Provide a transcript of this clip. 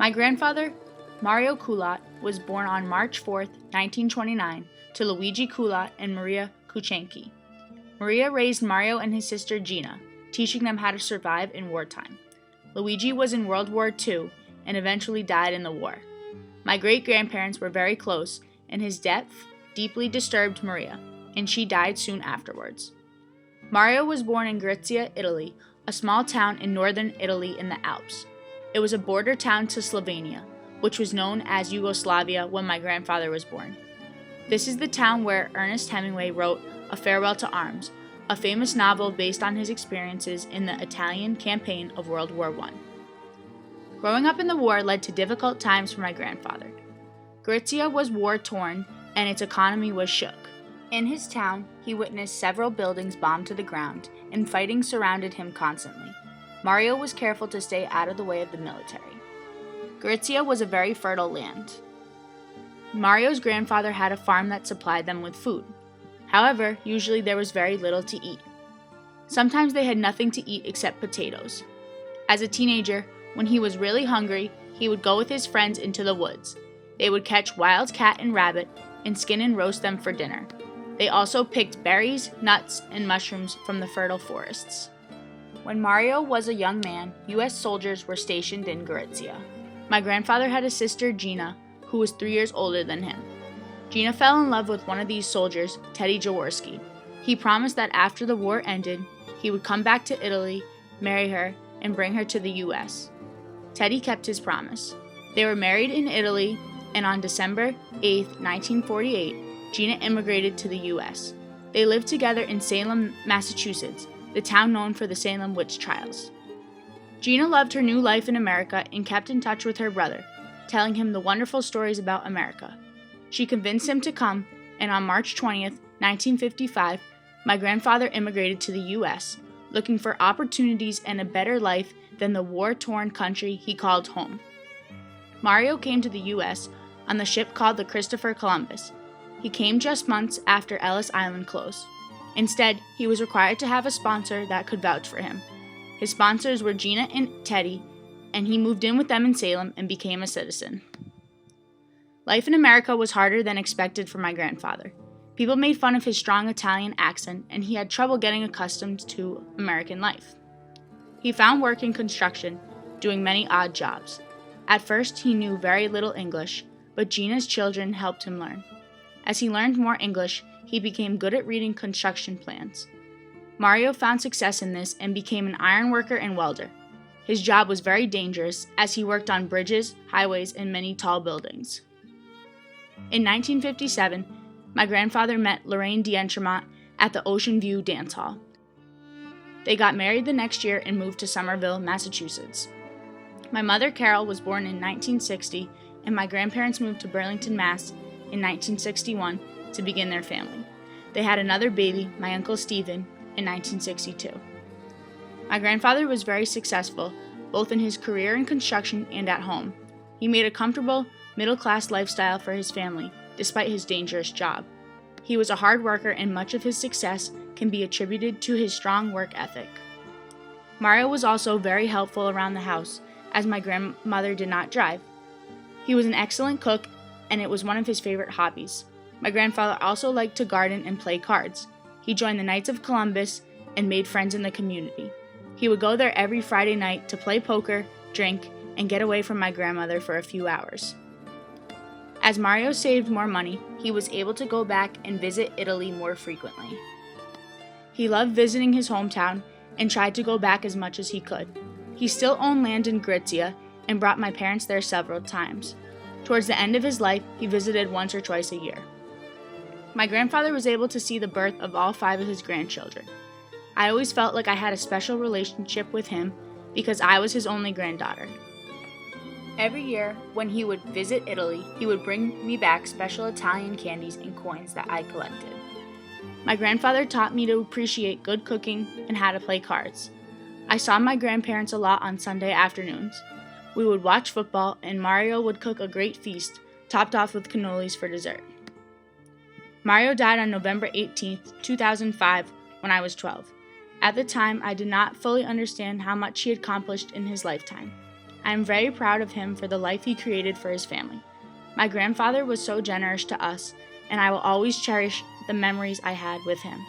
My grandfather, Mario Culat, was born on March 4, 1929, to Luigi Culat and Maria Kuchenki. Maria raised Mario and his sister Gina, teaching them how to survive in wartime. Luigi was in World War II and eventually died in the war. My great-grandparents were very close, and his death deeply disturbed Maria, and she died soon afterwards. Mario was born in Gorizia, Italy, a small town in northern Italy in the Alps. It was a border town to Slovenia, which was known as Yugoslavia when my grandfather was born. This is the town where Ernest Hemingway wrote A Farewell to Arms, a famous novel based on his experiences in the Italian campaign of World War I. Growing up in the war led to difficult times for my grandfather. Gorizia was war-torn, and its economy was shook. In his town, he witnessed several buildings bombed to the ground, and fighting surrounded him constantly. Mario was careful to stay out of the way of the military. Gorizia was a very fertile land. Mario's grandfather had a farm that supplied them with food. However, usually there was very little to eat. Sometimes they had nothing to eat except potatoes. As a teenager, when he was really hungry, he would go with his friends into the woods. They would catch wild cat and rabbit and skin and roast them for dinner. They also picked berries, nuts, and mushrooms from the fertile forests. When Mario was a young man, U.S. soldiers were stationed in Gorizia. My grandfather had a sister, Gina, who was 3 years older than him. Gina fell in love with one of these soldiers, Teddy Jaworski. He promised that after the war ended, he would come back to Italy, marry her, and bring her to the U.S. Teddy kept his promise. They were married in Italy, and on December 8, 1948, Gina immigrated to the U.S. They lived together in Salem, Massachusetts, the town known for the Salem witch trials. Gina loved her new life in America and kept in touch with her brother, telling him the wonderful stories about America. She convinced him to come, and on March 20th, 1955, my grandfather immigrated to the U.S., looking for opportunities and a better life than the war-torn country he called home. Mario came to the U.S. on the ship called the Christopher Columbus. He came just months after Ellis Island closed. Instead, he was required to have a sponsor that could vouch for him. His sponsors were Gina and Teddy, and he moved in with them in Salem and became a citizen. Life in America was harder than expected for my grandfather. People made fun of his strong Italian accent, and he had trouble getting accustomed to American life. He found work in construction, doing many odd jobs. At first, he knew very little English, but Gina's children helped him learn. As he learned more English, he became good at reading construction plans. Mario found success in this and became an iron worker and welder. His job was very dangerous as he worked on bridges, highways, and many tall buildings. In 1957, my grandfather met Lorraine D'Entremont at the Ocean View Dance Hall. They got married the next year and moved to Somerville, Massachusetts. My mother, Carol, was born in 1960, and my grandparents moved to Burlington, Mass. in 1961 to begin their family. They had another baby, my Uncle Stephen, in 1962. My grandfather was very successful, both in his career in construction and at home. He made a comfortable, middle-class lifestyle for his family, despite his dangerous job. He was a hard worker, and much of his success can be attributed to his strong work ethic. Mario was also very helpful around the house, as my grandmother did not drive. He was an excellent cook, and it was one of his favorite hobbies. My grandfather also liked to garden and play cards. He joined the Knights of Columbus and made friends in the community. He would go there every Friday night to play poker, drink, and get away from my grandmother for a few hours. As Mario saved more money, he was able to go back and visit Italy more frequently. He loved visiting his hometown and tried to go back as much as he could. He still owned land in Gorizia and brought my parents there several times. Towards the end of his life, he visited once or twice a year. My grandfather was able to see the birth of all 5 of his grandchildren. I always felt like I had a special relationship with him because I was his only granddaughter. Every year, when he would visit Italy, he would bring me back special Italian candies and coins that I collected. My grandfather taught me to appreciate good cooking and how to play cards. I saw my grandparents a lot on Sunday afternoons. We would watch football, and Mario would cook a great feast, topped off with cannolis for dessert. Mario died on November 18, 2005, when I was 12. At the time, I did not fully understand how much he had accomplished in his lifetime. I am very proud of him for the life he created for his family. My grandfather was so generous to us, and I will always cherish the memories I had with him.